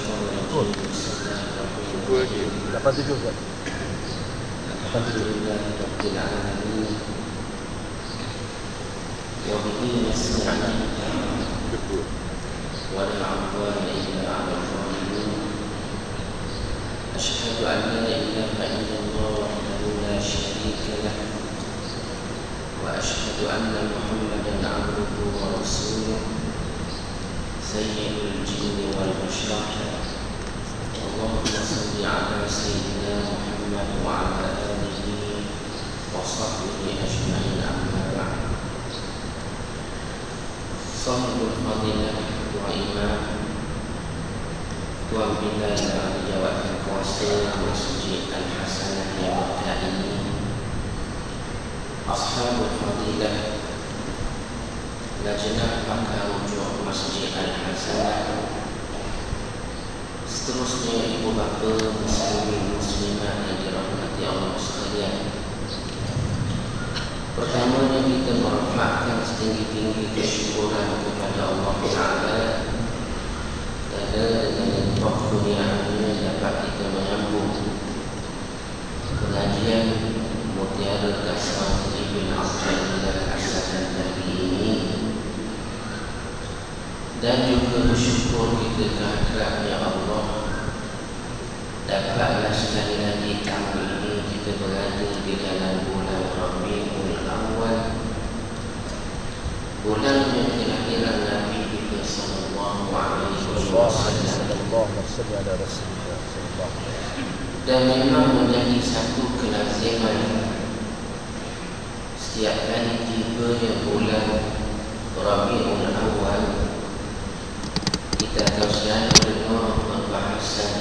الرجيم بسم الله الرحمن الرحيم الحمد لله رب العالمين وبه نستعين ولا عدوان إلا على الظالمين أشهد أن لا إله إلا الله وحده لا شريك له وأشهد أن محمدا عبده ورسوله سيد الجن والبشر اللهم صل على سيدنا محمد وعلى آله وصحبه أجمعين أما بعد صاحب الفضيلة وإمام Tuan Bila yang dijawabkan kuasa Masjid Al-Hasanah yang Mekah ini, Ashabul Fadilah, Lajnah Pakar Rujuk Masjid Al-Hasanah, seterusnya ibu bapa muslimin muslimat yang dirahmati Allah sekalian. Pertamanya kita merafakkan setinggi-tinggi kesyukuran kepada Allah Ta'ala kerana dengan waktunya dapat kita menyambung pengajian Mutiara Kasrah Ibn Abdullah As-Sadan tadi ini, dan juga bersyukur kita kehadiratnya Allah. Dapatlah sekali lagi kami ini kita berada di dalam bulan Rabiul Awal, bulan yang kelahiran Nabi kita sallallahu alaihi wasallam, dan memang menjadi satu kelaziman setiap kali tibanya bulan Rabiul Awal kita akan selalu dengar perbahasan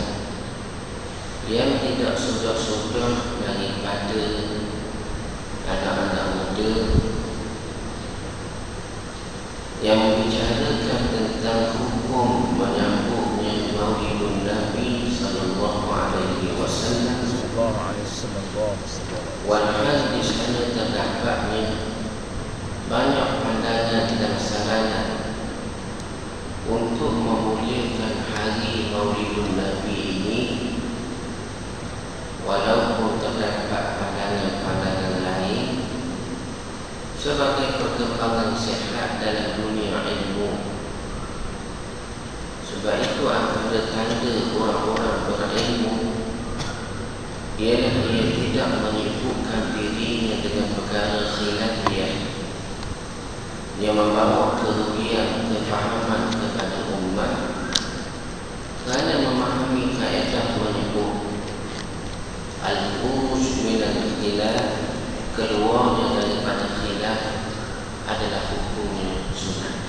yang tidak sudah-sudah daripada anak-anak muda yang membicarakan tentang hukum menyambutnya Maulidun Nabi sallallahu alaihi wasallam. Walhal di sana terdapatnya banyak pandangan dan saranan untuk memuliakan hari Maulidun Nabi ini, walaupun terdapat pandangan-pandangan lain sebagai perkembangan sehat dalam dunia ilmu. Sebab itu antara tanda orang-orang berilmu ialah ia tidak menyibukkan dirinya dengan perkara khilafiyah yang membawa kerugian kefahaman kepada umat, kerana memahami kaedah menyebut al-khuruj minal khilaf, keluarnya daripada khilaf adalah hukumnya sunat.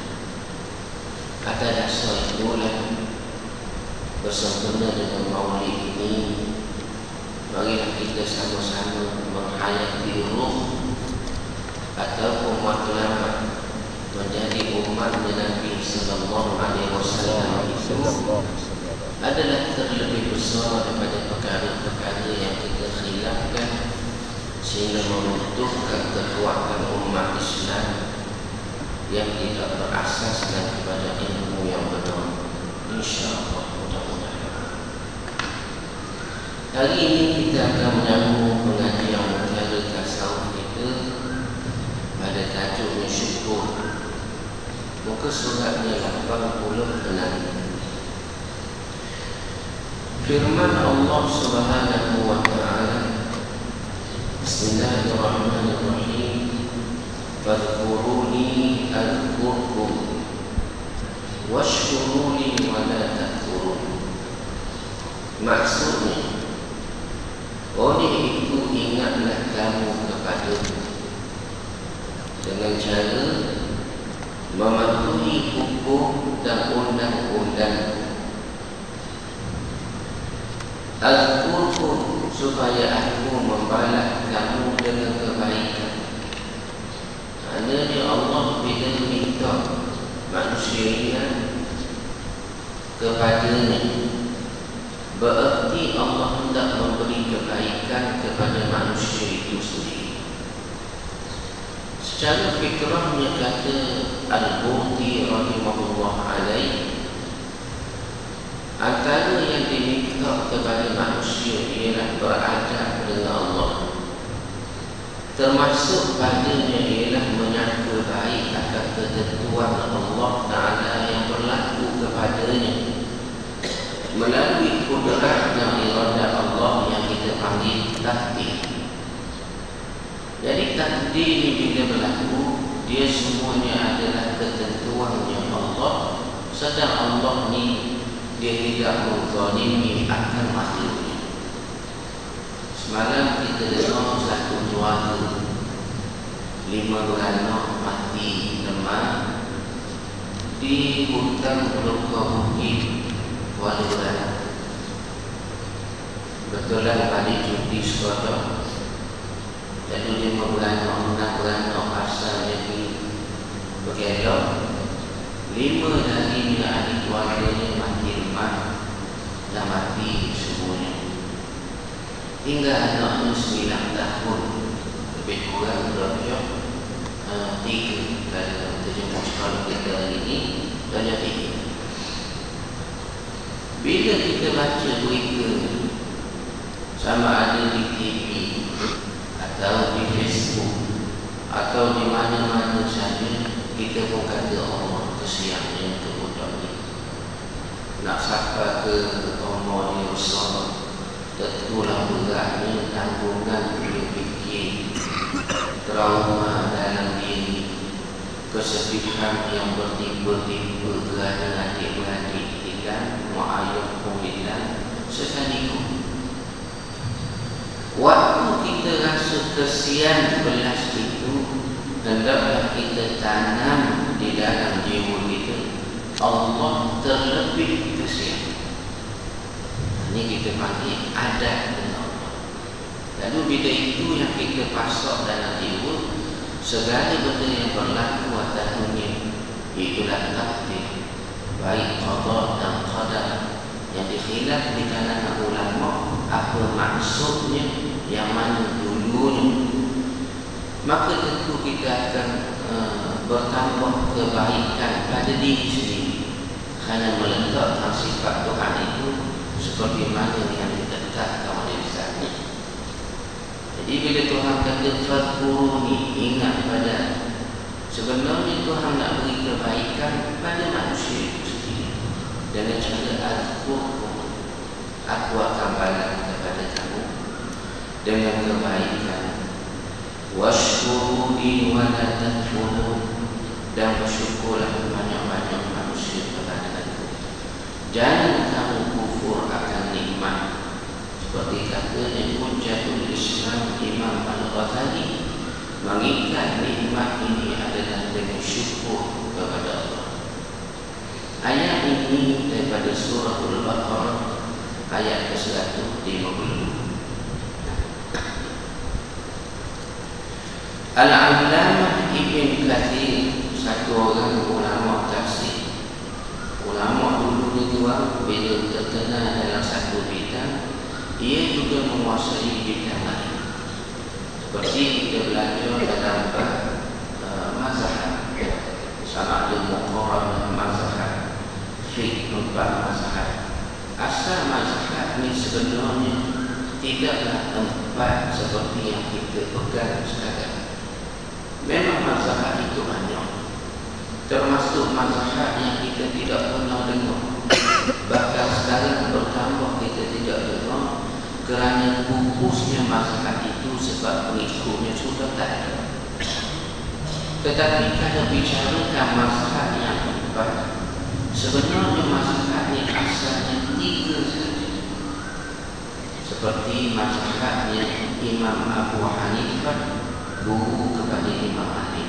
Kata dasar itulah bersempena dengan maulid ini, marilah kita sama-sama menghayati ruh ataupun matlamat menjadi umat Nabi sallallahu alaihi wasallam itu adalah terlebih besar daripada perkara-perkara yang kita khilafkan, sehingga membutuhkan kekuatan umat Islam yang tidak berasaskan kepada ilmu yang benar. InsyaAllah, mudah-mudahan. Hari ini kita akan menyambung pengajian Mutiara Tasawuf kita pada tajuk syukur. Muka suratnya 86. Firman Allah Subhanahu wa ta'ala, Bismillahirrahmanirrahim, Fadhkuruni adhkurkum washkuruni wa la takfurun. Maksudnya, oleh itu ingatlah kamu kepadaku dengan cara mematuhi hukum dan undang-undang. Azkurkum, supaya aku membalas kamu dengan kebaikan. Kerana Allah bila minta manusia kepadanya, bererti Allah hendak memberi kebaikan kepada manusia itu sendiri. Secara fikrahnya, kata Al-Buti rahimahullah alaih, antara sifat kepada manusia ialah beradab dengan Allah. Termasuk padanya ialah menyangka baik akan ketentuan Allah Ta'ala yang berlaku kepadanya melalui kudrat dan iradah Allah yang kita panggil takdir. Jadi takdir ini bila berlaku, dia semuanya adalah ketentuannya Allah. Sedang Allah ni dia tidak menzalimi akan makhluknya. Semalam kita dengar satu keluarga 5 beranak mati demam di hutan Bukit Kuala Lumpur. Betulan balik cuti sekolah. Jadi 5 beranak, 6 beranak asalnya di Begelok. 5 dari adik keluarganya mati demam dan mati semuanya. Hingga anaknya 9 tahun, lebih kurang 3 kalau terjemah sekolah kita hari ini darjah 3. Bila kita baca berita sama ada di TV atau di Facebook atau di mana-mana saja, kita pun kata Allah kesiannya untuk budak ni. Nak sampai ke Allah ni besar, tentulah beratnya tanggungan dia fikir, trauma dalam diri, kesedihan yang bertimpa-timpa kerana adik-beradik hilang, mak ayah pun hilang sekaligus. Waktu kita rasa kesian belas itu, hendaklah kita tanam di dalam jiwa kita Allah terlebih kesian. Ini kita panggil adab dengan Allah. Lalu bila itu yang kita pasok dalam jiwa, segala benda yang berlaku atas dunia itulah takdir, baik qada dan qadar yang dikhilaf di kalangan ulama apa maksudnya, yang mana dulunya. Maka tentu kita akan bertambah kebaikan pada diri sendiri kerana meletakkan sifat Tuhan itu seperti mana yang ditetapkan oleh Tuhan. Jadi bila Tuhan kata fadkuruni, ingat pada, sebenarnya Tuhan nak beri kebaikan pada manusia itu sendiri dengan cara azkurkum, aku akan balas kepada kamu dengan kebaikan. Washkuruni wa la takfurun, dan bersyukurlah banyak-banyak manusia kepada aku. Jangan kamu kufur akan nikmat. Seperti katanya Hujjatul Islam Imam Al-Ghazali, mengikat nikmat ini adalah dengan syukur kepada Allah. Ayat ini daripada surah Al-Baqarah ayat ke-150. Al-Allamah Ibn Kathir, satu orang ulama tafsir. Ulama dulu ni tuan, bila terkenal dalam satu bidang, ia juga menguasai bidang lain. Seperti kita belajar dalam mazhab, sama ada muqarrah mazhab, fiqh mazhab. Asal mazhab ni sebenarnya tidaklah 4 seperti yang kita pegang sekarang. Memang mazhab itu banyak, termasuk mazhab yang kita tidak pernah dengar. Bahkan sekarang bertambah kita tidak dengar kerana pupusnya mazhab itu sebab pengikutnya sudah tak ada. Tetapi kalau bicarakan mazhab yang 4, sebenarnya mazhab ini asalnya 3 saja. Seperti mazhabnya Imam Abu Hanifah, guru kepada Imam Malik.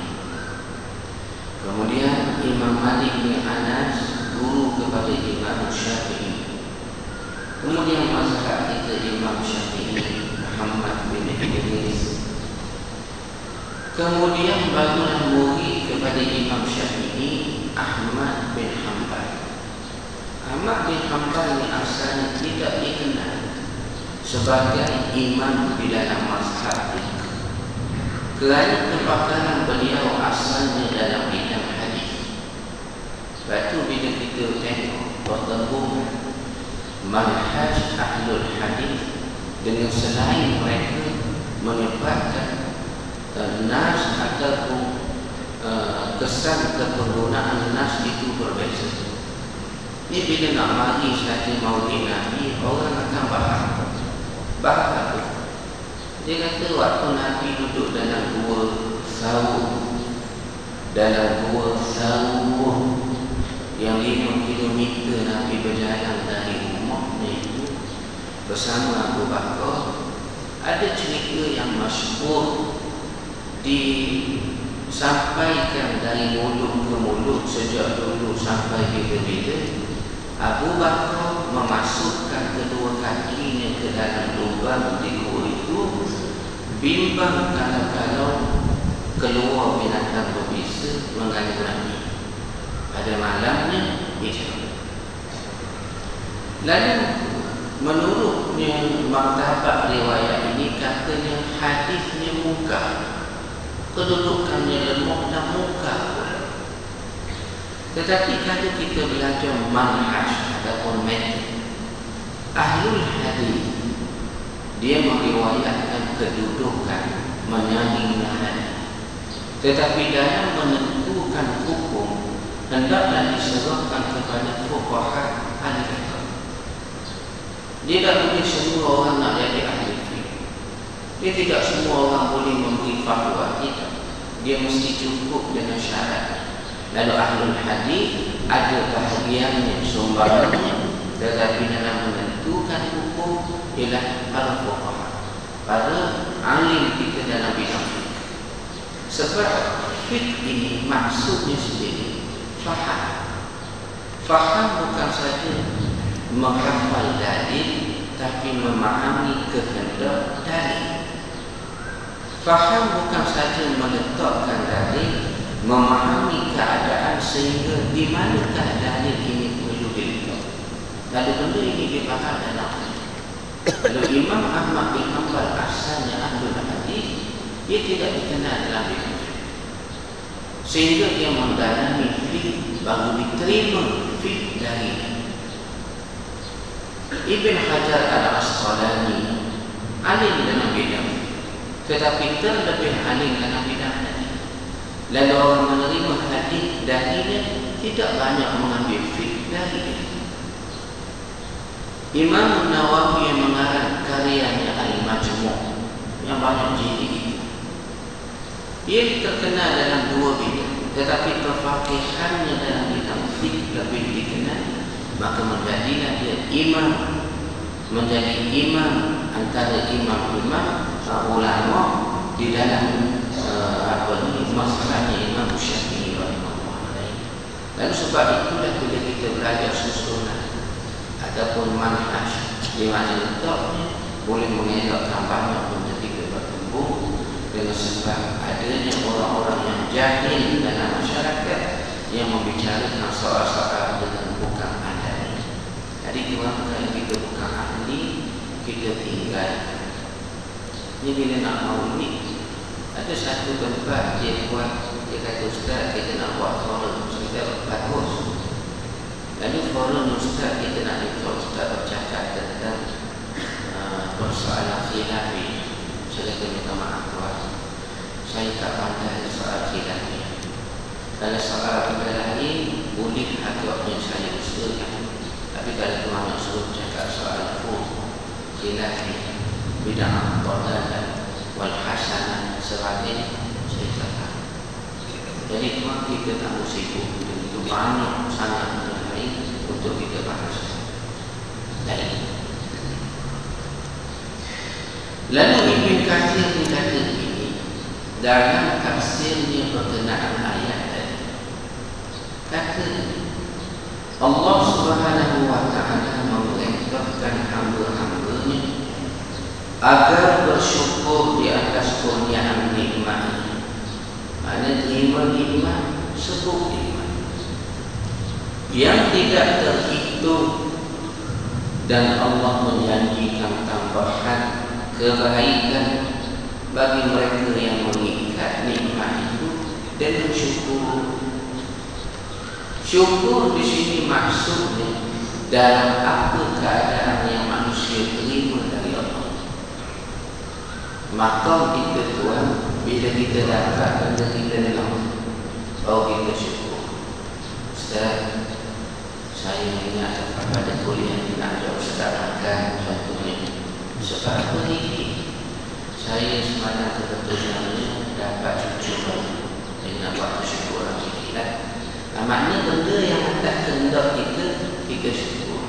Kemudian Imam Malik bin Anas, guru kepada Imam Syafi'i. Kemudian mazhab kita Imam Syafi'i, Muhammad bin Idris. Kemudian barulah murid kepada Imam Syafi'i, Ahmad bin Hanbal. Ahmad bin Hanbal yang asalnya tidak dikenal sebagai imam di dalam mazhab ini, kerana kepakaran beliau asalnya dalam bidang hadis. Sebab itu bila kita tengok pertembungan manhaj ahli ahlul hadis dengan selain mereka menyebabkan nas ataupun kesan kepenggunaan nas itu berbeza. Ini bila nak mari saja maulid Nabi, orang akan bahas apa? Dia kata waktu Nabi duduk dalam gua Saur, yang 5 kilometer Nabi berjalan dari rumahnya itu bersama Abu Bakar. Ada cerita yang masyhur disampaikan dari mulut ke mulut sejak dulu sampai bila-bila. Abu Bakar memasukkan kedua kakinya ke dalam lubang di gua itu, bimbang kalau keluar binatang berbisa mengganggu Nabi. Pada malamnya hijrah. Lalu menurutnya martabat riwayat ini, katanya hadisnya muka, kedudukannya lemah dan muka. Tetapi kalau kita belajar manhaj ataupun metode, ahlul hadis dia meriwayatkan kedudukan menyanyinya hadis, tetapi dalam menentukan hukum hendaklah diserahkan kepada fuqaha ahli fiqh. Dia tak boleh semua orang nak jadi ahli fiqh. Dia tidak semua orang boleh memberi fatwa. Tidak. Dia mesti cukup dengan syarat. Lalu ahlul hadis ada bahagiannya, sumbangannya, tetapi dalam menentukan hukum ialah para fuqaha, para alim kita dalam bidang fiqh. Sebab fiqh ini maksudnya sendiri faham. Faham bukan saja menghafal dalil, tapi memahami kehendak dalil. Faham bukan saja meletakkan dalil, memahami keadaan sehingga di manakah dalil ini perlu diletak. Lalu benda ini dipaham dalam hadis. Kalau Imam Ahmad bin Hanbal asalnya ahlul hadis, dia tidak dikenal dalam bidang fiqh, sehingga dia mendalami fiqh baru diterima fiqh dari Ibn Hajar al-Asqalani, alim dalam bidang fiqh, tetapi terlebih alim dalam bidang hadis. Lalu orang menerima hadis darinya tidak banyak mengambil fiqh darinya. Imam Nawawi yang mengarang karyanya Al-Majmu' yang banyak jilid, dia terkenal dalam dua bidang, tetapi kefaqihannya dalam bidang fiqh lebih dikenal, maka menjadilah dia imam, menjadi imam antara imam-imam ulama di dalam masalahnya Imam Syafi'i rahimahullah. Lalu sebab itulah bila kita belajar susunan ataupun manhaj di mana letaknya boleh mengelakkan banyak benda kita bertumbuh, dengan sebab adanya orang-orang yang jahil dalam masyarakat yang membicarakan soal-soal dengan bukan ahli. Jadi kalau kita bukan ahli, kita tinggal. Ini bila nak mau ini, ada satu tempat dia buat, dia kata ustaz kita nak buat forum, kita bagus. Lalu forum ustaz kita nak minta ustaz bercakap tentang persoalan khilafi. Saya kata minta maaf tuan, saya tak pandai soal khilafi. Kalau soal benda lain boleh agaknya saya usulkan, tapi kalau tuan nak suruh cakap soal khilafi, bid'ah dhalalah wal hasanah sebagainya, saya tak tahu. Jadi cuma kita tak sibuk itu banyak sangat yang lain untuk kita bahas. Lalu Ibn Katsir berkata begini dalam tafsirnya berkenaan ayat tadi. Kata Allah Subhanahu wa taala memerintahkan hamba-hambanya agar bersyukur di atas kurniaan nikmat. Mana terima nikmat, sebut nikmat yang tidak terhitung, dan Allah menjanjikan tambahan kebaikan bagi mereka yang mengikat nikmat itu dengan syukur. Syukur di sini maksudnya dalam apa keadaan yang manusia Maka kita tuan, bila kita dapat benda kita nak, baru kita syukur. Ustaz, saya ingat pada kuliah yang nak ada Ustaz akan contohnya. Sebab apa ni? Saya semalam kebetulannya dapat cucu baru. Saya nak buat syukur orang sikit lah. Maknanya benda yang tak kehendak kita syukur.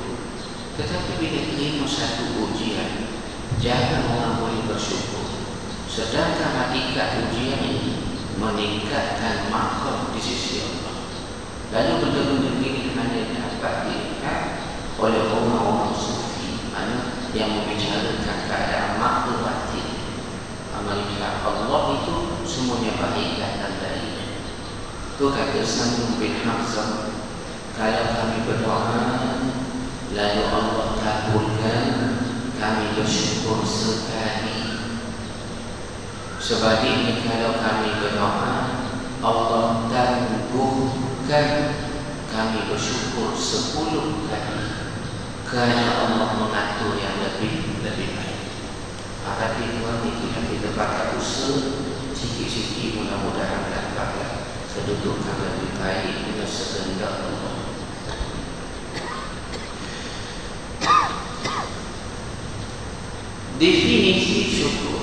Tetapi bila terima satu ujian, jangan orang boleh bersyukur. Sedangkan hakikat ujian ini meningkatkan makam di sisi Allah. Lalu benda-benda ini hanya dapat dilihat oleh orang-orang sufi, mana yang membicarakan keadaan makhluk batin. Melihat Allah itu semuanya baik dan baik. Itu kata Sambung bin Hamzah, kalau kami berdoa lalu Allah kabulkan, kami bersyukur sekali. Sebaliknya kalau kami berdoa Allah tangguhkan, kami bersyukur 10 kali, kerana Allah mengatur yang lebih baik. Tapi Tuhan itu yang kita pakai usaha sikit-sikit, mudah-mudahan dapatlah kedudukan lebih baik dengan sekehendak Allah. Definisi syukur.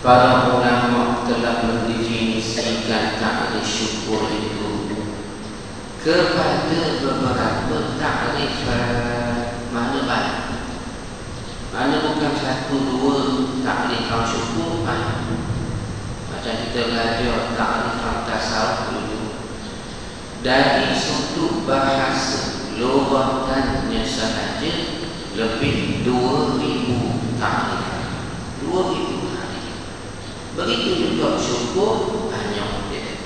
Para ulama telah mendefinisikan ta'rif syukur itu kepada beberapa ta'rif mana banyak. Mana bukan satu dua ta'rif syukur banyak. Macam kita belajar ta'rif tasawuf dulu. Dari sudut bahasa lughatannya sahaja lebih 2000 ta'rif. 2000 ta'rif. Begitu juga syukur banyak dia.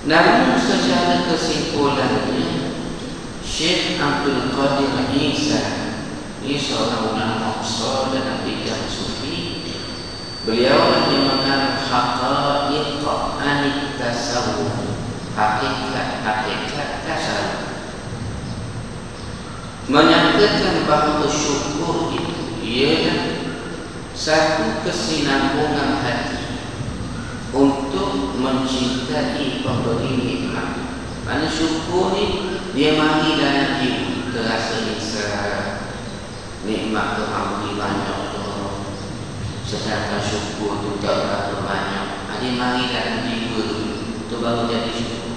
Namun secara kesimpulannya, Syekh Abdul Qadir Isa, ini seorang ulama besar dalam bidang sufi. Beliau yang mengenal haqa'iq anit tasawuf, hakikat tasawuf, menyatakan bahawa syukur itu ialah satu kesinambungan hati untuk mencintai pemberi nikmat. Mana syukur ni dia mari dalam jiwa, terasa insaf, nikmat Tuhan beri banyak tu. Sedangkan syukur tu tak berapa banyak. Dia mari dalam jiwa tu baru jadi syukur.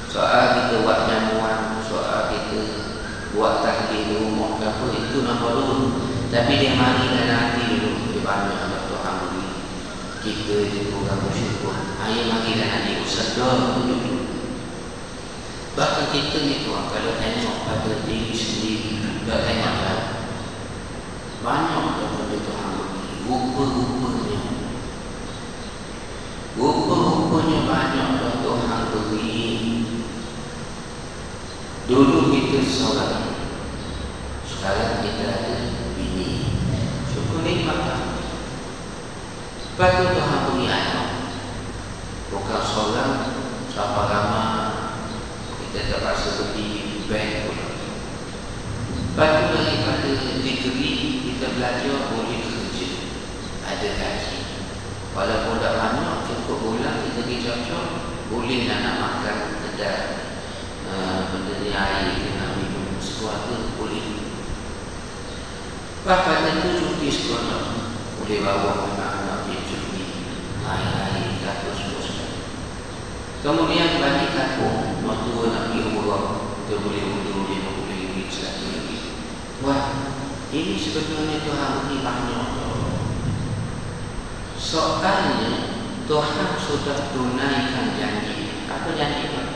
Soal kita buat jamuan, soal kita buat tahlil di rumah ke apa, itu nombor dulu. Tapi dia mari dalam hati dulu, dia banyak Allah Tuhan beri. Kita je kurang bersyukur. Dia mari dalam hati, sedar dulu. Bahkan kita ni tuan, kalau tengok pada diri sendiri, tak tengok lah, banyak benda Tuhan beri. Rupa-rupanya banyak Tuhan beri. Dulu kita seorang, sekarang kita ada bini. Syukur nikmat tak? Lepas tu Tuhan beri anak. Bukan seorang, siapa ramah kita terpaksa pergi bank pula. Lepas tu daripada degree kita belajar boleh kerja, ada gaji. Walaupun tak banyak, cukup bulan kita pergi cocok, boleh nak makan kedai benda ni air, nak minum sesuatu, boleh. Pada tu cuti sekolah, boleh bawa anak-anak dia cuti air-air kata seterusnya. Kemudian balik kampung, waktu nak pergi umrah, kita boleh undur RM50 RM100. Wah, ini sebetulnya Tuhan beri banyak. Soalnya Tuhan sudah tunaikan janji. Apa janji Tuhan?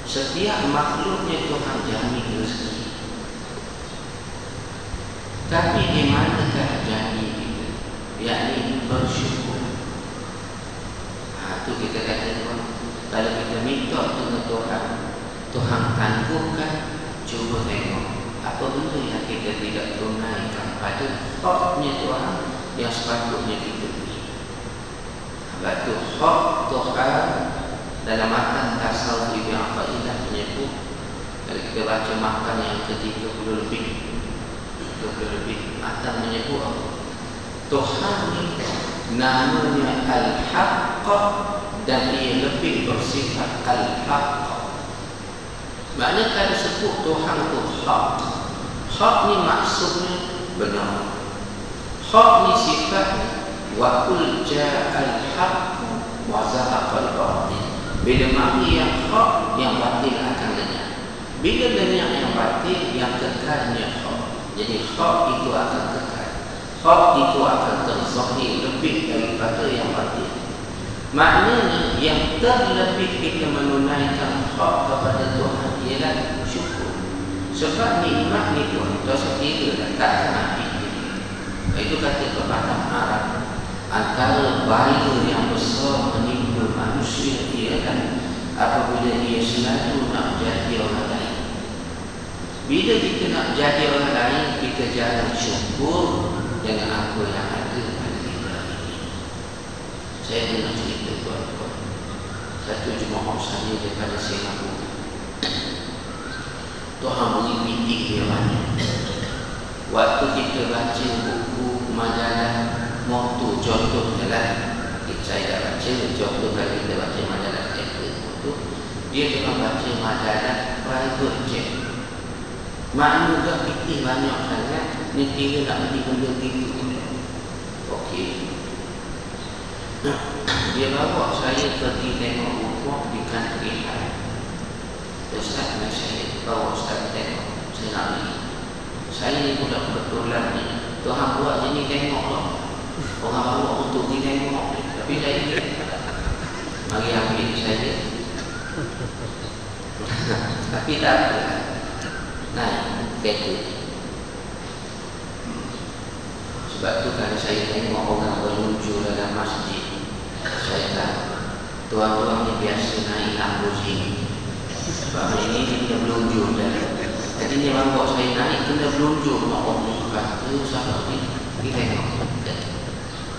Setiap makhluknya Tuhan jamin rezeki. Tapi di manakah janji kita? Yakni bersyukur. Itu kita kata Tuhan, kalau kita minta dengan Tuhan, Tuhan tangguhkan. Cuba tengok apa benda yang kita tidak tunaikan pada haknya Tuhan yang sepatutnya kita beri. Sebab itu hak Tuhan dalam makan tasawuf Ibn Atta'ilah menyebut, kalau kita baca makan yang ke-30 lebih, lebih. Atas menyebut apa? Tuhan ni namanya Al-Haqq dan ia lebih bersifat Al-Haqq. Maknanya kalau sebut Tuhan itu hak, hak ni maksudnya benar. Hak ni sifatnya wa qul ja'al haqq wa zahaqal batil. Bila mari yang hak, yang batil akan lenyap. Bila lenyap yang batil, yang kekalnya hak. Jadi hak itu akan kekal. Hak itu akan terzahir lebih daripada yang batil. Maknanya yang terlebih kita menunaikan hak kepada Tuhan ialah syukur. Sebab nikmat ni Tuhan tak sekira dan tak habis. Itu kata pepatah Arab, antara bahaya yang besar menimpa manusia ialah apabila ia selalu nak jadi orang lain. Bila kita nak jadi orang lain, kita jarang syukur dengan apa yang ada pada kita ini. Saya dengar cerita tuan-tuan, satu jemaah saya daripada Singapura. Tuhan beri pitik dia banyak. Waktu kita baca buku majalah motor, contohnya lah, saya dah baca, contoh kalau kita baca majalah motor, dia tengah baca majalah private jet. Maknanya dah pitik banyak sangat, ni kira nak beli benda gitu. Okey. Dia bawa saya pergi tengok buku di country high. Ustaz, saya bawa Ustaz tengok, saya nak beli. Saya ni pula kebetulan ni, Tuhan buat je ni tengoklah. Orang bawa untuk pergi tengok ni. Tapi saya ni, mari ambil saya. Tapi tak apa. Naik kereta. Sebab tu kalau saya tengok orang berluncur dalam masjid, saya tahu tuan-tuan ni biasa naik Lamborghini. Sebab ini dia berluncur dalam. Jadi dia bawa saya naik, kena berluncur. Allah kata, sahabat ni, kita tengok.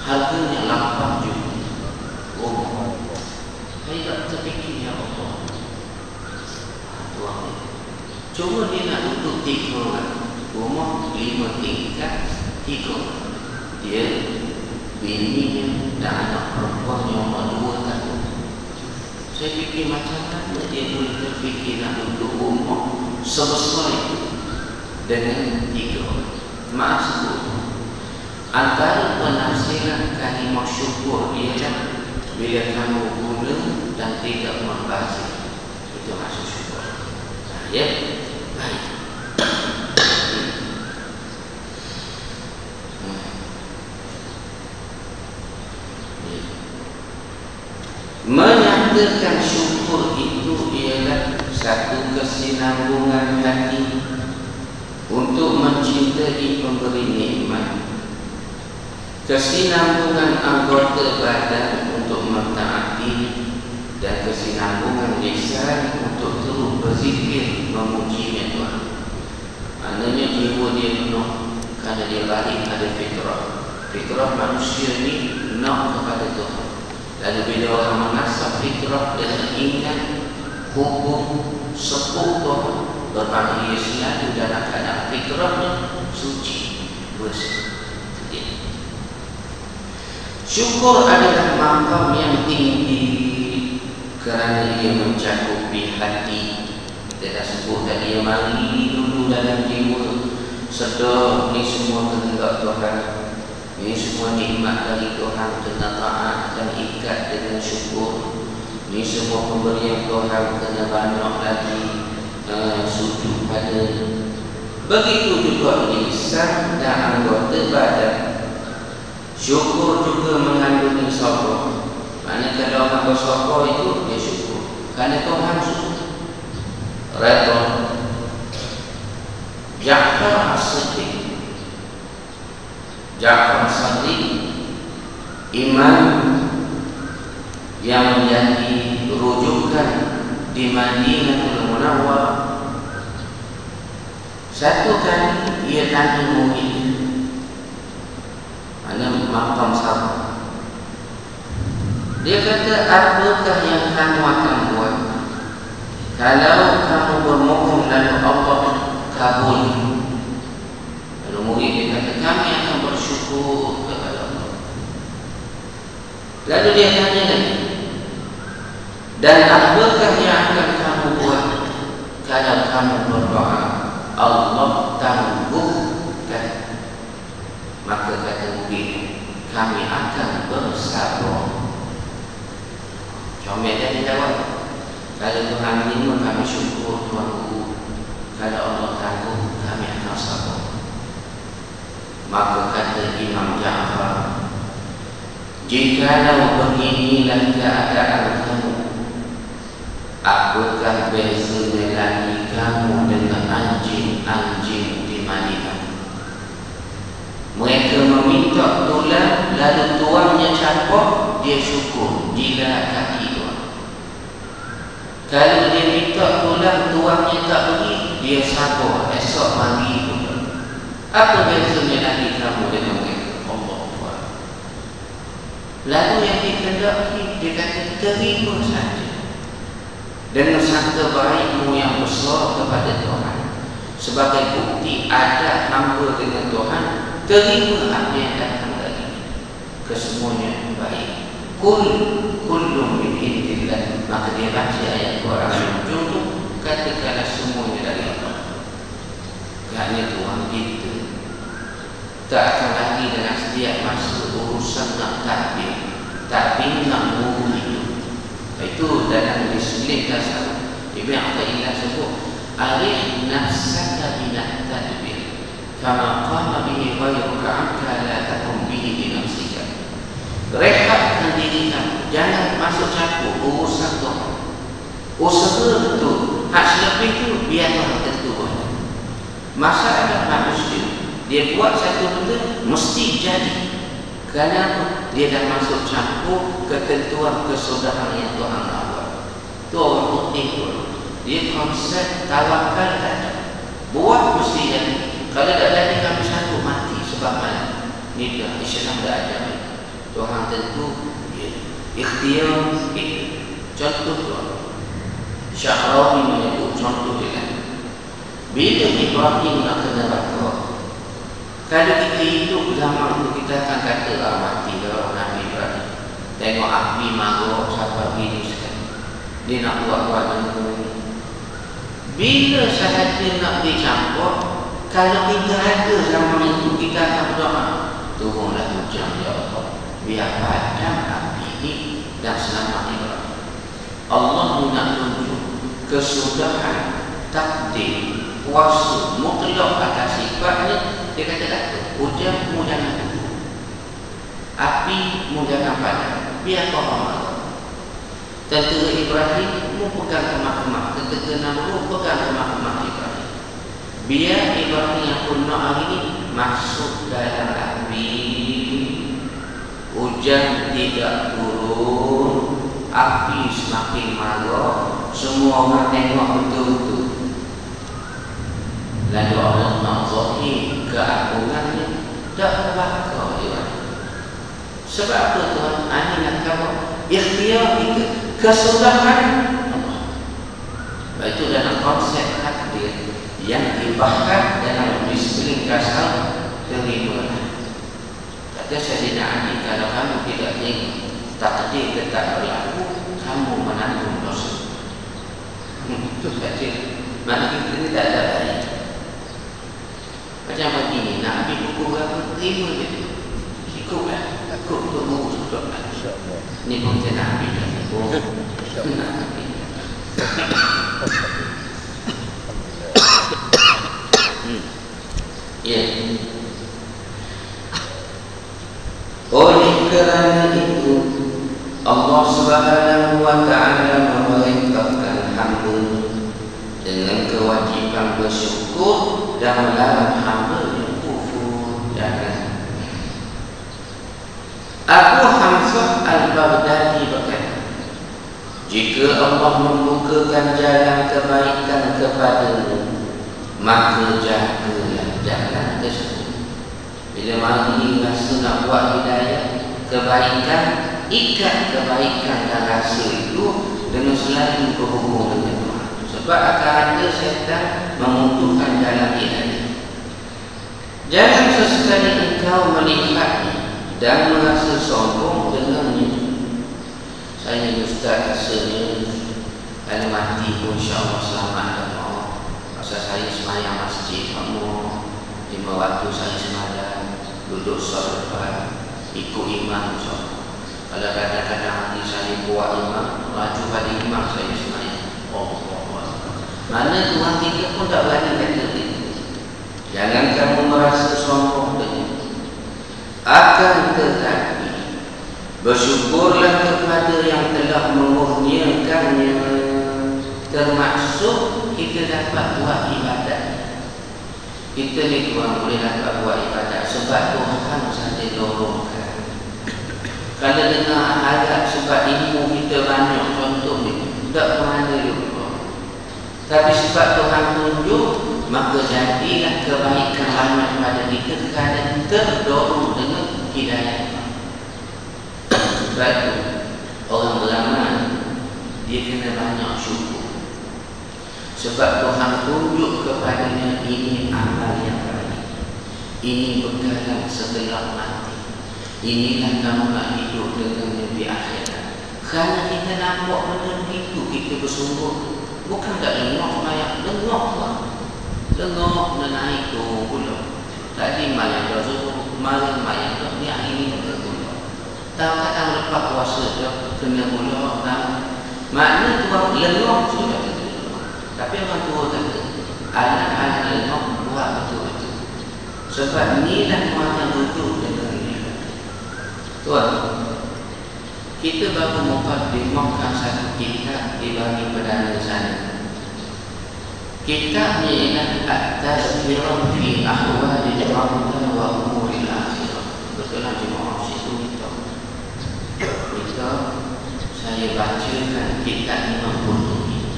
Harganya 8 juta. Oh, saya tak terfikir, ya Allah. Tuan ni, cuma dia nak duduk 3 orang. Rumah 5 tingkat, 3. Dia, bininya dan anak perempuan yang umur 2 tahun. Saya fikir macam mana dia boleh terfikir nak duduk rumah sebesar itu dengan 3 orang. Maaf sebut, antara penafsiran kalimah syukur ialah bila kamu guna dan tidak membazir, itu maksud syukur. Ya, baik. Menyatakan syukur itu ialah satu kesinambungan hati untuk mencintai pemberi nikmat, kesinambungan anggota badan untuk mentaati, dan kesinambungan lisan untuk terus berzikir memuji Tuhan. Maknanya jiwa dia penuh kerana dia balik pada fitrah. Fitrah manusia ni nak kepada Tuhan. Lalu bila orang mengasah fitrah dengan ingat hukum sepuh Tuhan, berbahagia selalu dalam keadaan fitrahnya suci, bersih. Syukur adalah maqam yang tinggi kerana ia mencakupi hati. Kita dah sebut tadi, yang mari dulu dalam jiwa sedar ni semua kehendak Tuhan. Ini semua nikmat dari Tuhan, kena taat dan ikat dengan syukur. Ini semua pemberian Tuhan, kena banyak lagi sujud pada. Begitu juga lisan dan anggota badan. Syukur juga mengandungi sabar. Maknanya kalau orang bersabar itu dia syukur kerana Tuhan syukur. Redha. Ja'far as-Siddiq, Ja'far as-Siddiq, imam yang menjadi rujukan di Madinatul Munawwarah. Satu kali ia tanya murid, mana maqam sabar. Dia kata, apakah yang kamu akan buat kalau kamu bermohon lalu Allah kabul? Lalu Lalu dia tanya lagi, dan apakah yang akan kamu buat kalau kamu berdoa Allah tangguhkan? Maka kata begini, kami akan bersabar. Comel dia jawab, kalau Tuhan minum kami syukur Tuanku, kalau Allah tangguh kami akan sabar. Maka kata Imam Ja'far, jikalau beginilah keadaan kamu, apakah bezanya lagi kamu dengan anjing-anjing di Madinah? Mereka meminta tulang, lalu tuannya capok, dia syukur, jilat kaki tuan. Kalau dia minta tulang, tuannya tak beri, dia sabar, esok mari pula. Apa bezanya lagi kamu dengan mereka? Allah Tuhan. Lalu yang dikendaki, dia kata terima saja dengan sangka baikmu yang besar kepada Tuhan. Sebagai bukti ada hamba dengan Tuhan, terima apa yang datang dari kesemuanya baik. Kullu min indillah. Maka dia baca ayat Quran yang ujung, katakanlah semuanya dari Allah. Kerana Tuhan kita tak akan lagi dengan setiap masa urusan nak takbir, tapi nak muru hidup. Itu dalam disiplin dasar Ibn Athaillah sebut, arih nafsaka binat tadbir, fama qama bihi ghayruka anka la takum bihi binafsika. Rehatkan diri kamu, jangan masuk campur urusan Tuhan. Usaha betul, hak selebih itu biar Tuhan tentu. Masalah manusia, dia buat satu benda mesti jadi. Kerana dia dah masuk campur ketentuan kesudahan yang Tuhan nak buat. Itu orang putih tu. Dia konsep tawakal tak ada. Buat mesti jadi. Kalau tak jadi kami satu mati sebab mana? Ini dah Islam dah ada. Tuhan tentu ikhtiar itu. Contoh tuan, Syahrawi menyebut contoh dia. Bila Ibrahim nak kena rakam, kalau kita hidup zaman itu kita akan kata mati dah Nabi Ibrahim. Tengok api marah sampai begini sekali. Dia nak buat benda. Bila sahaja nak dicampur, kalau kita ada zaman itu kita akan berdoa, turunlah hujan ya Allah, biar padam api ini dan selamat Ibrahim. Allah nak tunjuk kesudahan takdir kuasa mutlak atas sifatnya. Dia kata hujan mu jangan tunggu, api mu jangan padam, biar kau amal. Tentera Ibrahim mu pegang kemak-kemak, tentera Namrud pegang kemak-kemak Ibrahim. Biar Ibrahim yang kuno hari ini masuk dalam api, hujan tidak turun, api semakin marah, semua orang tengok betul-betul. Lalu Allah nak zahir keagungannya, tak bakal dia. Sebab apa Tuhan? Ini nak kamu ikhtiar kita, kesudahan Allah. Itu dalam konsep takdir yang dibahas dalam disiplin kasar, terimalah. Kata Sayyidina Ali, kalau kamu tidak terima takdir tetap berlaku, kamu menanggung dosa. Itu saja. Maka kita ini tak ada baik. Macam begini, nak ambil buku berapa, terima je. Ikutlah, ikut untuk guru sudah. Ini pun saya nak ambil dah. Nak ambil. Ya. Oleh kerana itu, Allah Subhanahu wa Ta'ala memerintahkan hamba dengan kewajiban bersyukur dan melarang hamba yang kufur. Jangan. Abu Hamzah Al-Baghdadi berkata, jika Allah membukakan jalan kebaikan kepadamu, maka jagalah jalan tersebut. Bila mari rasa nak buat hidayah, kebaikan, ikat kebaikan dan rasa itu dengan selalu berhubung dengan Tuhan. Sebab akan ada syaitan membutuhkan jalan hidayah. Jangan sesekali engkau melihatnya dan merasa sombong dengannya. Saya ni ustaz rasanya kalau mati pun insyaAllah selamat dan Allah. Pasal saya semayang masjid semua 5 waktu saya semayang, duduk solat depan, ikut imam insyaAllah. Kalau kadang-kadang nanti saya buat imam, laju pada imam saya semayang. Mana Tuhan kita pun tak berani kata itu. Jangan kamu merasa sombong dengan. Akan tetapi bersyukurlah kepada yang telah mengurniakannya, termasuk kita dapat buat ibadat. Kita ni Tuhan boleh dapat buat ibadat sebab Tuhan saja dorongkan. Kalau dengar ayat sebab ilmu kita banyak contoh ni, tak ke mana juga. Tapi sebab Tuhan tunjuk, maka jadilah kebaikan banyak pada kita kerana terdorong dengan hidayah. Sebab itu orang beramal dia kena banyak syukur. Sebab Tuhan tunjuk kepadanya ini amal yang baik, ini bekalan setelah mati, inilah kamu nak hidup dengan di akhirat. Kerana kita nampak benda itu, kita bersungguh. Bukan tak lengok semayang, lengok lah. Lengok dan naik tu pula. Tadi mayang dah suruh, malam mayang dah, ni hari ni kena pula. Tahu kata lepas puasa dah, kena pula. Makna tuan lengok sudah tentu. Tapi orang tua kata, anak-anak lengok buat betul-betul. Sebab inilah tuan yang duduk dengan ni. Tuan, kita baru mukadimahkan satu kitab di bagi perdana sana. Kitabnya ialah At-Tazkirah fi Ahwalil Mauta wa Umuril Akhirah. Betul lah jemaah situ kita saya bacakan kitab Imam Qurtubi.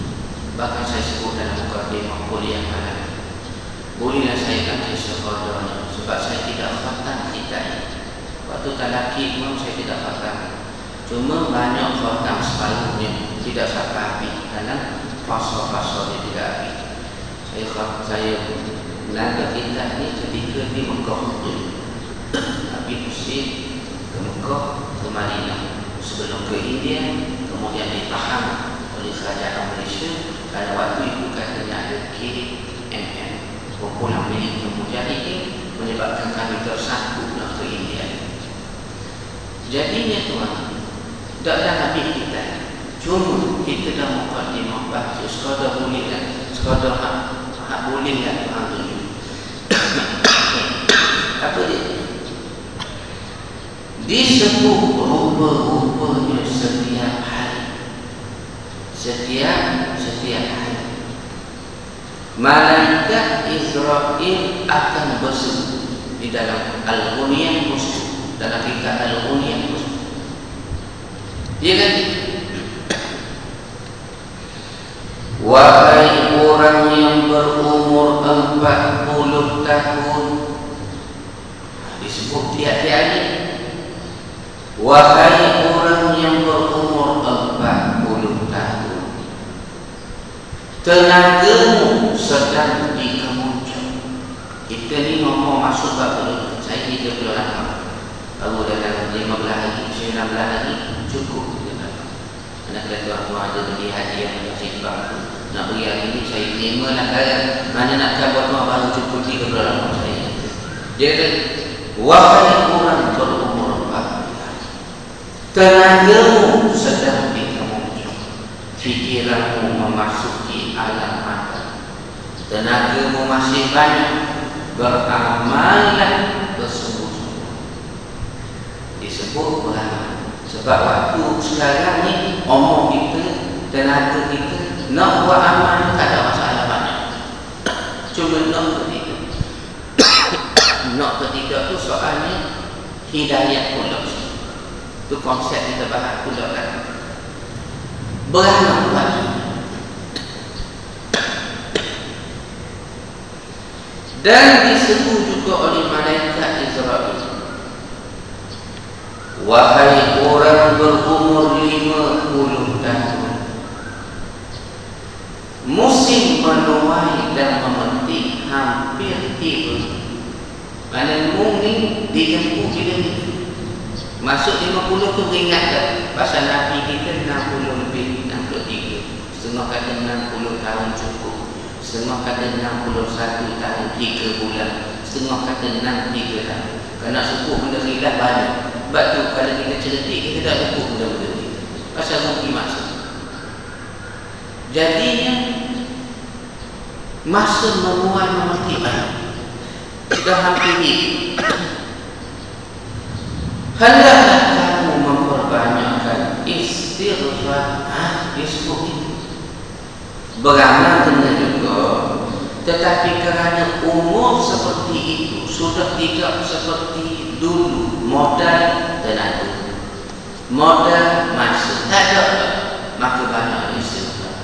Bahkan saya sebut dalam mukadimah kuliah malam. Bolehlah saya baca sekadar sebab saya tidak khatam kitab ini. Waktu talaki pun saya tidak khatam. Cuma banyak khatam separuhnya tidak sampai habis karena fasa-fasa dia tidak habis. Saya melanggar kitab ni ketika di Mekah habis Mesir ke Mekah ke Madinah sebelum ke India, kemudian ditahan oleh kerajaan Malaysia pada waktu itu katanya ada KMM, kumpulan milik Mujahidin, menyebabkan kami tersangkut nak ke India. Jadinya tuan, tak ada habis kita. Cuma kita dah mukadimah baca sekadar boleh kan, sekadar hak boleh kan Tuhan tunjuk. Apa dia? Disebut rupa-rupanya setiap hari. Setiap hari malaikat Israel akan berseru di dalam Al-Ghunyah Muslim, dalam kitab Al-Ghunyah Muslim. Dia kata, wahai orang yang berumur 40 tahun, disebut tiap-tiap hari. Wahai orang yang berumur 40 tahun, tenagamu sedang dikemuncang. Kita ni ngomong masuk 40, saya 38 baru dalam 15 hari, 19 hari cukup. Anak tuan-tuan ada beli hadiah yang saya bangku nak beri hari ini, saya terima lah kan. Mana nak buat tuan baru cukup 38 saya. Dia kata, wahai orang berumur 40, tenagamu sedang dikemuncang, fikiranmu memasuki alam mata, tenagamu masih banyak, beramallah bersungguh-sungguh. Disebut beramal sebab waktu sekarang ni omong kita, tenaga kita nak buat amal tak ada masalah banyak. Cuma nak ketiga. Nak ketiga tu soalnya hidayah pula. Itu konsep kita bahas pula kan. Beramal buat. Dan disebut juga oleh malaikat Israel, wahai orang berumur 50 tahun, musim menuai dan memetik hampir tiba. Mana mung ni dijemput bila ni. Masuk 50 tu ingat tak? Pasal Nabi kita 60 lebih, 63. Setengah kata 60 tahun cukup, setengah kata 61 tahun 3 bulan, setengah kata 63 tahun. Kerana sebut benda khilaf banyak. Sebab tu kalau kita cerdik, kita tak sebut benda-benda ni. Pasal mungkin masa. Jadinya masa memuai memerti banyak. Dah hampir hidup. Hendaklah kamu memperbanyakkan istighfar. Disebut ini beramal kena juga, tetapi kerana umur seperti itu sudah tidak seperti dulu. Modal tenaga, modal masa tak ada, maka banyak istighfar.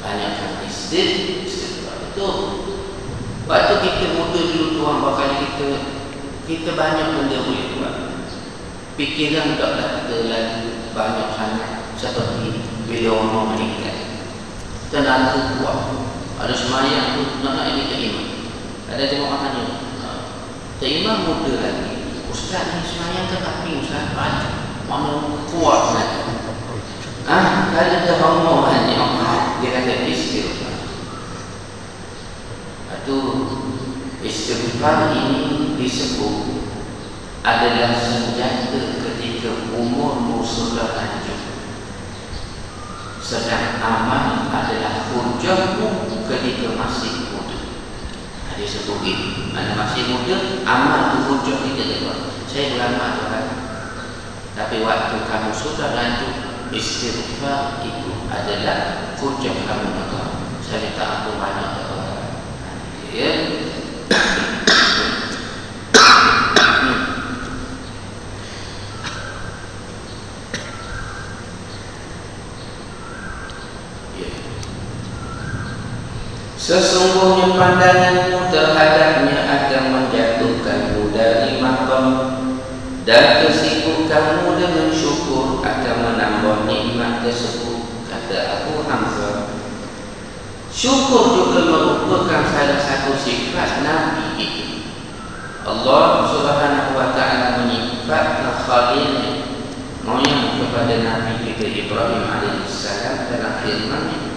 Banyakkan istighfar. Betul. Waktu kita muda dulu, Tuhan bakal kita banyak benda boleh buat. Fikiran taklah kita lagi banyak sangat seperti bila orang meninggal. Tenaga kuat. Ada semayang tu nak ini ke imam. Ada tengok makanya. Ke imam muda lagi. Ustaz ni semayang ke tapi Ustaz banyak. Mana kuat lagi. Kalau dah ngomong hanya dia kata istighfar. Itu istighfar ini disebut adalah senjata ketika umurmu sudah lanjut. Sedang amal adalah hujahmu ketika masih muda. Ada sebut ini, mana masih muda, amal itu hujah kita keluar. Saya beramal Tuhan. Tapi waktu kamu sudah lanjut, istighfar itu adalah hujah kamu keluar. Saya minta ampun banyak kepada ya. Sesungguhnya pandanganmu terhadapnya akan menjatuhkanmu dari makam, dan kesibukanmu dengan syukur akan menambah nikmat tersebut, kata Abu Hamzah. Syukur juga merupakan salah satu sifat Nabi itu. Allah Subhanahu wa ta'ala menyifatkan Khalilnya, moyang kepada Nabi kita Ibrahim alaihissalam dalam firman-Nya.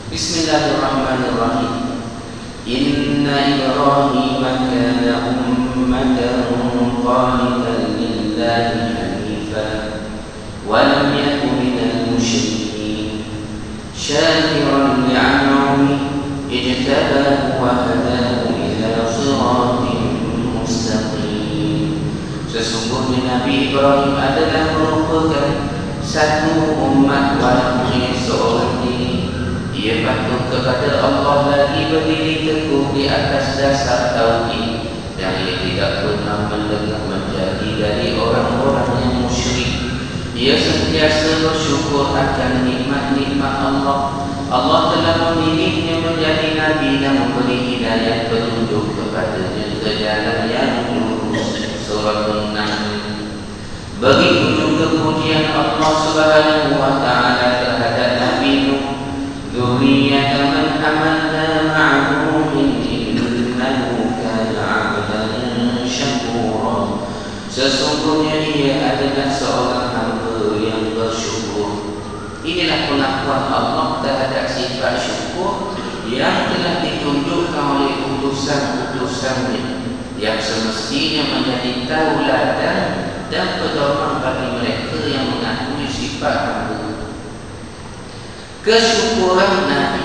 Bismillahirrahmanirrahim. Inna Ibrahim kana ummatan qanitan lillahi hanifan wa lam yakun minal musyrikin syakiran li'an'amihi ijtabahu wa hadahu ila siratin mustaqim. Sesungguhnya Nabi Ibrahim adalah merupakan satu umat walaupun seorang diri. Ia patuh kepada Allah lagi berdiri teguh di atas dasar tauhid, dan ia tidak pernah mendengar menjadi dari orang-orang yang musyrik. Ia sentiasa bersyukur akan nikmat-nikmat Allah. Allah telah memilihnya menjadi Nabi dan memberi hidayah petunjuk kepadanya ke jalan yang lurus. Surah An-Nahl. Begitu juga pujian Allah Subhanahu wa ta'ala terhadap Nabi Nuh. Dzurriyyata man hamalna ma'a Nuhin innahu kana 'abdan syakura. Sesungguhnya ia adalah seorang hamba yang bersyukur. Inilah pengakuan Allah terhadap sifat syukur yang telah ditunjukkan oleh utusan-utusannya, yang semestinya menjadi tauladan dan pedoman bagi mereka yang mengakui sifat hamba. Kesyukuran Nabi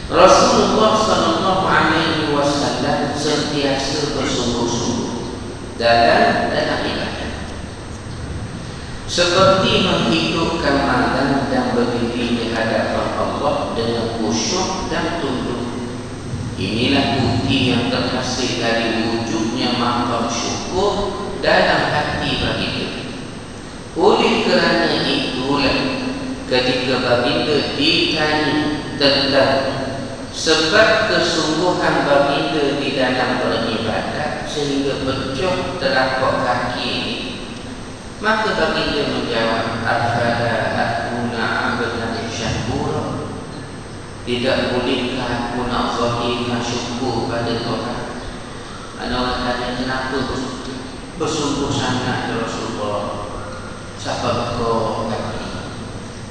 Rasulullah sallallahu alaihi wasallam sentiasa bersungguh-sungguh dalam ibadah, seperti menghidupkan malam dan berdiri di hadapan Allah dengan khusyuk dan tunduk. Inilah bukti yang terhasil dari wujudnya maqam syukur dalam hati bagi kita. Oleh kerana itulah ketika baginda ditanya tentang sebab kesungguhan baginda di dalam beribadat sehingga pecah telapak kaki ini, maka baginda menjawab, afala akuna abdan syakura. Tidak bolehkah aku nak zahirkan syukur pada Tuhan? Ada orang tanya kenapa bersungguh sangat ya Rasulullah, siapa kau kaki?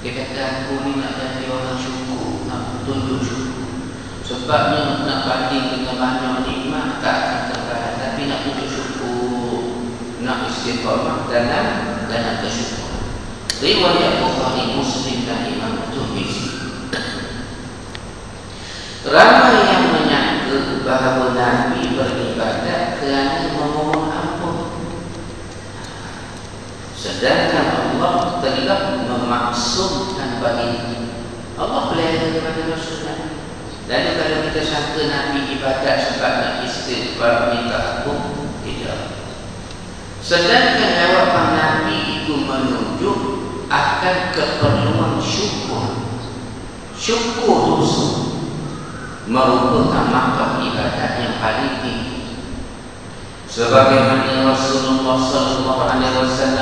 Dia kata aku ni nak jadi orang syukur, nak tunjuk syukur. Sebabnya nak banding dengan banyak nikmat tak akan terbalas, tapi nak tunjuk syukur, nak istiqamah dalam kesyukuran. Riwayat Bukhari, Muslim dan Imam Tirmizi. Ramai yang menyangka bahawa Nabi beribadat kerana memohon ampun, sedangkan Allah telah memaksudkan bagi Allah pelihara kepada Rasulullah. Dan kalau kita sangka Nabi ibadat sebab nak istighfar minta ampun, tidak. Sedangkan jawapan Nabi itu menunjuk akan keperluan syukur. Syukur dosa merupakan makam ibadat yang paling tinggi. Sebagaimana Rasulullah SAW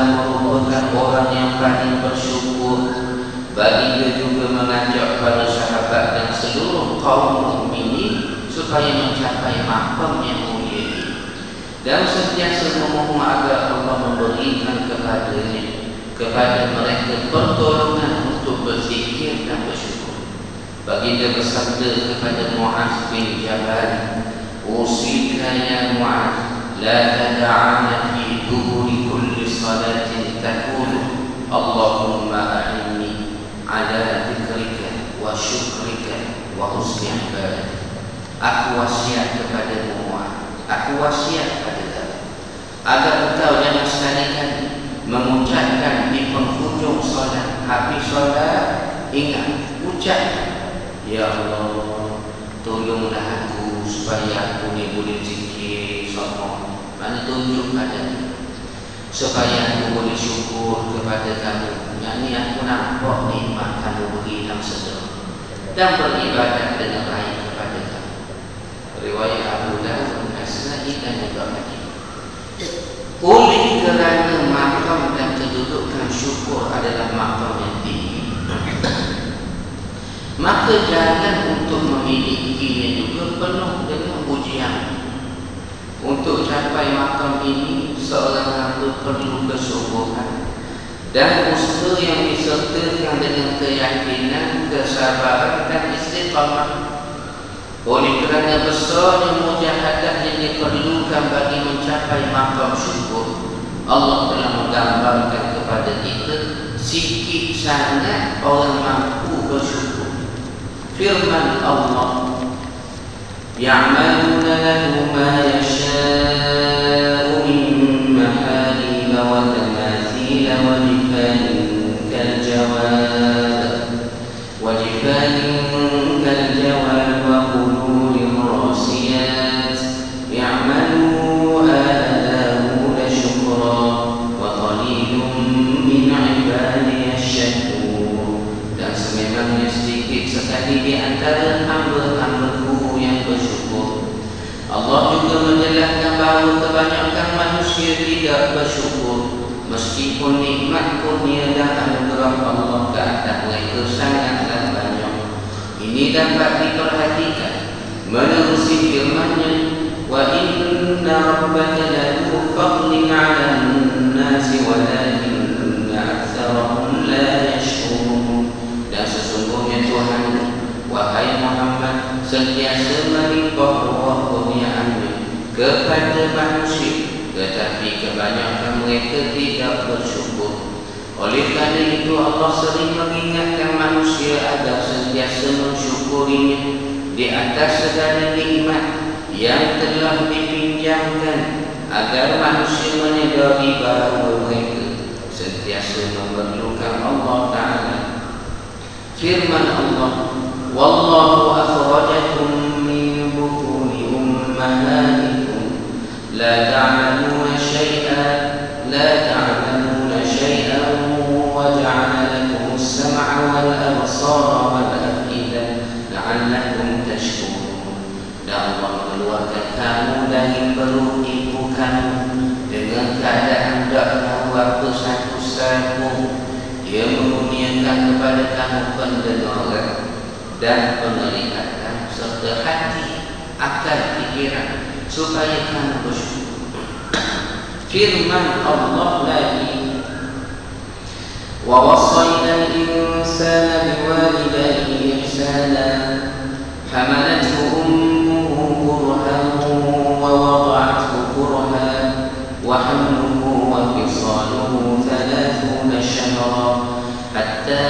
merupakan orang yang paling bersyukur, bagi dia juga mengajak para sahabat dan seluruh kaum mukminin supaya mencapai makam yang mulia ini, dan sentiasa memohon agar Allah memberikan kepada mereka pertolongan untuk berzikir dan bersyukur. Baginda bersabda kepada Mu'adz bin Jabal, "Usika ya Mu'adz, la tada'ana fi duburi kulli salatin taqulu Allahumma a'inni ala dzikrika wa syukrika wa husni ibadatik." Aku wasiat kepadamu Mu'adz, aku wasiat kepada kamu agar engkau jangan sekali-kali mengucapkan di penghujung solat, habis solat ingat ucapkan, "Ya Allah, tolonglah aku supaya aku ni boleh zikir semua." Mana tunjuk padamu supaya aku boleh syukur kepada kamu. Yang ni aku nampak nikmat kamu beri dalam sedekah dan beribadat dengan baik kepada kamu. Riwayat Abu Dawud, Nasai dan juga Hakim. Oleh kerana makam dan kedudukan syukur adalah makam yang tinggi, maka jalan untuk memilikinya juga penuh dengan ujian. Untuk capai makam ini, seorang hamba perlu kesungguhan dan usaha yang disertakan dengan keyakinan, kesabaran dan istiqamah. Oleh kerana besarnya mujahadah yang diperlukan bagi mencapai makam syukur, Allah telah menggambarkan kepada kita sikit sangat orang mampu bersyukur. Firman Allah, "Ya'maluna lahu ma yasha'u min maharib wa tamathil wa jifanin kal jawad wa jifanin kal jawad wa qulurir rasiyat ya'malu ala Dawud syukra wa qalilun min ibadiyash syakur." Dan sememangnya sedikit sekali di antara hamba-hambaku yang bersyukur. Allah juga menjelaskan bahawa kebanyakan manusia tidak bersyukur, meskipun nikmat kurnia dan anugerah Allah ke atas mereka sangatlah banyak. Ini dapat diperhatikan menerusi firman-Nya, "Wa inna rabbaka lahu fadlin 'alan nasi walakinna aktsarahum la yashkurun." Dan sesungguhnya Tuhan, wahai Muhammad, sentiasa melimpah ruah kurnia-Nya kepada manusia, tetapi kebanyakan mereka tidak bersyukur. Oleh kerana itu Allah sering mengingatkan manusia agar sentiasa mensyukurinya di atas segala nikmat yang telah dipinjamkan, agar manusia menyadari bahawa mereka sentiasa memerlukan Allah Ta'ala. Firman Allah, "Wallahu akhrajakum min butuni ummahatikum la ta'lamuna syai'an wa ja'ala lakum as-sam'a wal absara wal af'ida la'allakum tashkurun." Dan Allah mengeluarkan kamu dari perut ibu kamu dengan keadaan tak tahu apa satu-satu. Dia menurunkan kepada kamu pendengaran dan penglihatan serta hati, akal, fikiran, supaya kamu bersyukur. Firman Allah lagi, wa wassayna al-insana biwalidayhi ihsana hamalathu ummuhu kurhan wa wada'athu kurhan wa hamluhu wa fisaluhu 30 shahran hatta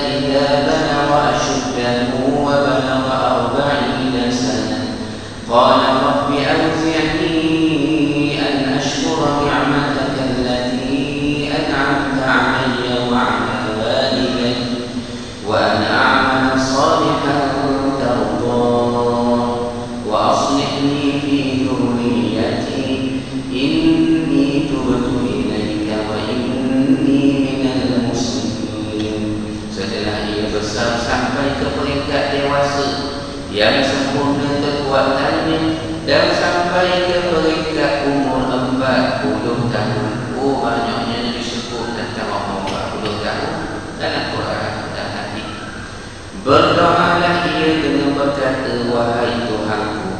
idza balagha ashuddahu wa balagha 40 sana qala rabbi awzi'ni an ashkura ni'mataka allati an'amta 'alayya wa 'ala walidayya wa an a'mala salihan tardah wa aslihni fi dhurriyyati inni tubtu ilaika wa inni minal muslimin. Setelah ia besar sampai ke peringkat dewasa yang sempurna kekuatannya dan sampai ke peringkat umur 40 tahun. Oh, banyaknya disebut tentang umur 40 tahun dalam Quran dan hadis. Berdoalah ia dengan berkata, wahai Tuhanku,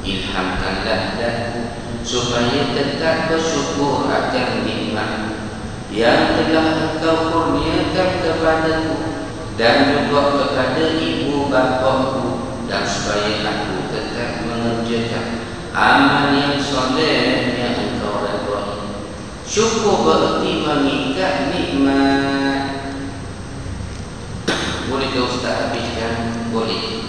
ilhamkanlah daku supaya tetap bersyukur akan nikmat yang telah Engkau kurniakan kepadaku dan juga kepada ibu bapaku, dan supaya aku tetap mengerjakan amal yang soleh yang Engkau redai. Syukur berarti mengikat nikmat. Boleh ke Ustaz habiskan? Boleh.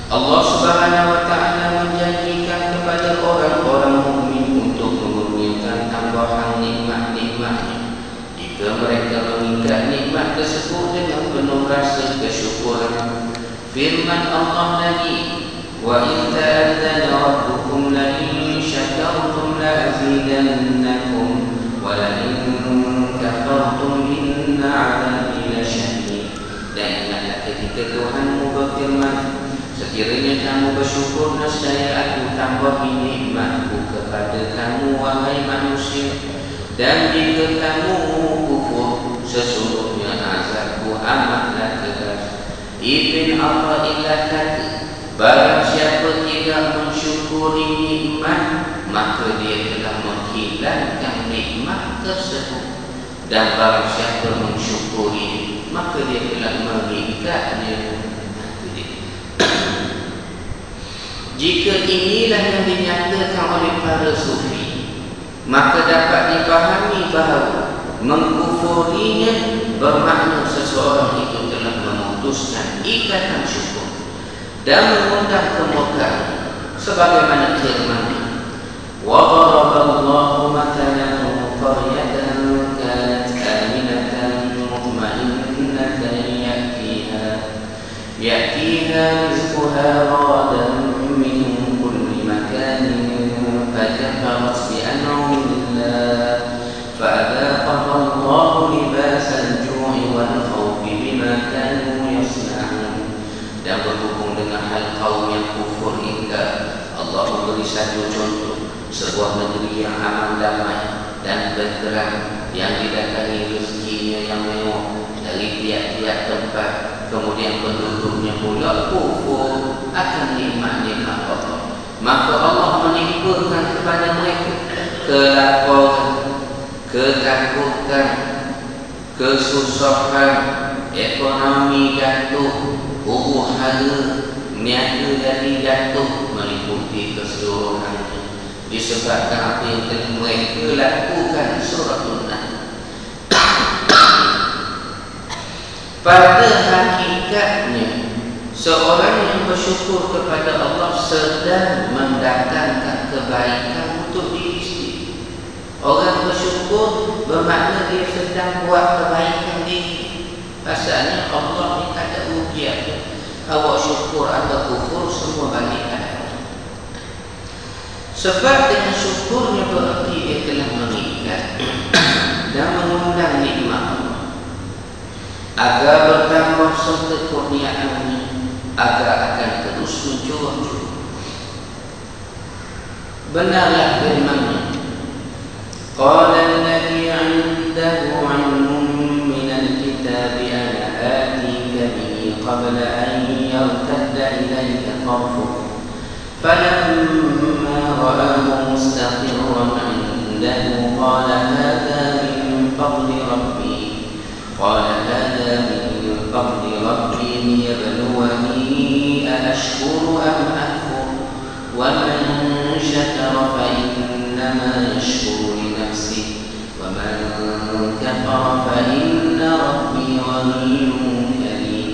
Allah Subhanahu wa ta'ala menjanjikan kepada orang-orang mukmin untuk mengurniakan tambahan nikmat-nikmatnya jika mereka mengikat nikmat tersebut dengan penuh rasa kesyukuran. Firman Allah lagi, wa in ta'adzana rabbukum la in syakartum la azidannakum wa la in kafartum inna 'adzabi lasyadid. Dan ingatlah ketika Tuhanmu berfirman, sekiranya kamu bersyukur, nescaya aku tambahi nikmatku kepada kamu wahai manusia, dan jika kamu kufur, sesungguhnya azabku amatlah keras. Ibn Athaillah kata, barang siapa tidak mensyukuri nikmat, maka dia telah menghilangkan nikmat tersebut, dan barang siapa mensyukuri, maka dia telah mengikatnya. Jika inilah yang dinyatakan oleh para sufi, maka dapat dipahami bahawa mengkufurinya bermakna seseorang itu telah memutuskan ikatan syukur dan mengundang kemurkaan, sebagaimana firman-Nya, wa daraballahu mathalan qaryatan kanat aminatan mutma'innatan ya'tiha rizquha ragadan min kulli makanin fakafarat bi'an'ami Allah fa'adhaqaha Allahu libasal ju'i wal khawfi bima kanu yasna'un. Dan berhubung dengan hal kaum yang kufur ingkar, Allah memberi satu contoh, sebuah negeri yang aman damai dan tenteram, yang didatangi rezekinya yang mewah dari tiap-tiap tempat, kemudian penduduknya pula kufur akan nikmat-nikmat Allah. Maka Allah menimpakan kepada mereka kelaparan, ketakutan, kesusahan, ekonomi jatuh, huru-hara, niaga jadi jatuh, meliputi keseluruhannya, disebabkan apa yang telah mereka lakukan. Surah An-Nahl. Pada hakikatnya, seorang yang bersyukur kepada Allah sedang mendatangkan kebaikan untuk diri sendiri. Orang bersyukur bermakna dia sedang buat kebaikan diri. Pasalnya Allah ni tak ada ujian. Awak syukur atau kufur, semua balik pada Allah. Sebab dengan syukurnya berarti dia telah mengikat dan mengundang nikmat Allah agar bertambah serta kurniaannya, agar akan terus mencurah-curah. Benarlah firman-Nya, qala alladhi 'indahu 'ilmun minal kitabi ana atika bihi qabla an yartadda ilayka tarfuk falamma رآه مستقرا عنده قال هذا من فضل ربي ليبلوني أأشكر أم أكفر ومن شكر فإنما يشكر لنفسه ومن كفر فإن ربي غني كريم.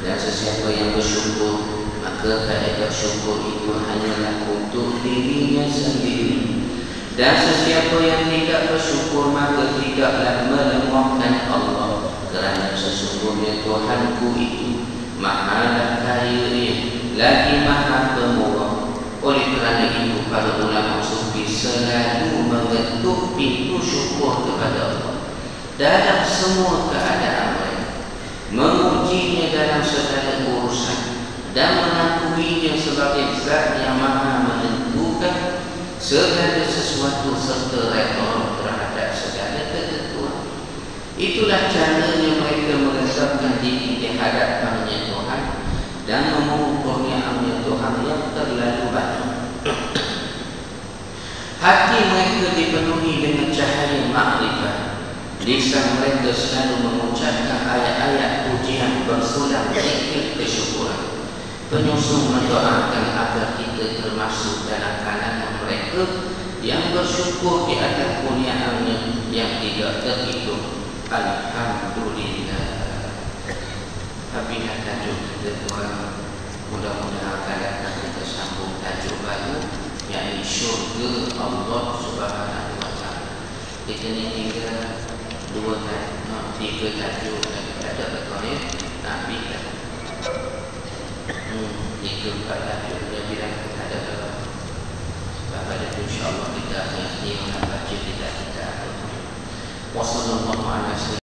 Dan sesiapa yang bersyukur, maka kaidah syukur itu hanyalah untuk dirinya sendiri. Dan sesiapa yang tidak bersyukur, maka tidaklah melemahkan Allah, kerana sesungguhnya Tuhanku itu Maha Kaya, lagi Maha Pemurah. Oleh kerana itu, para ulama sufi selalu mengetuk pintu syukur kepada Allah dalam semua keadaan mereka, memujinya dalam segala urusan, dan mengakuinya sebagai zat yang maha menentukan segala sesuatu serta rekod terhadap segala ketentuan. Itulah caranya mereka meletakkan diri di hadapannya Tuhan dan mengukur ni'amnya Tuhan yang terlalu banyak. Hati mereka dipenuhi dengan cahaya makrifat. Lisan mereka selalu mengucapkan ayat-ayat pujian bersulam zikir kesyukuran. Penyusun mendoakan agar kita termasuk dalam kalangan mereka yang bersyukur di atas kurniaannya yang tidak terhitung. Alhamdulillah. Apabila tajuk kita tuan, mudah-mudahan akan datang kita sambung tajuk baru, yakni syurga Allah Subhanahu wa Ta'ala. Kita ni tinggal 3 tajuk lagi ada betul ya. Nabi lah 3-4 tajuk dia bilang kita ada betul. Sebab pada itu insyaAllah kita akan baca tidak kita. Wassalamualaikum warahmatullahi wabarakatuh.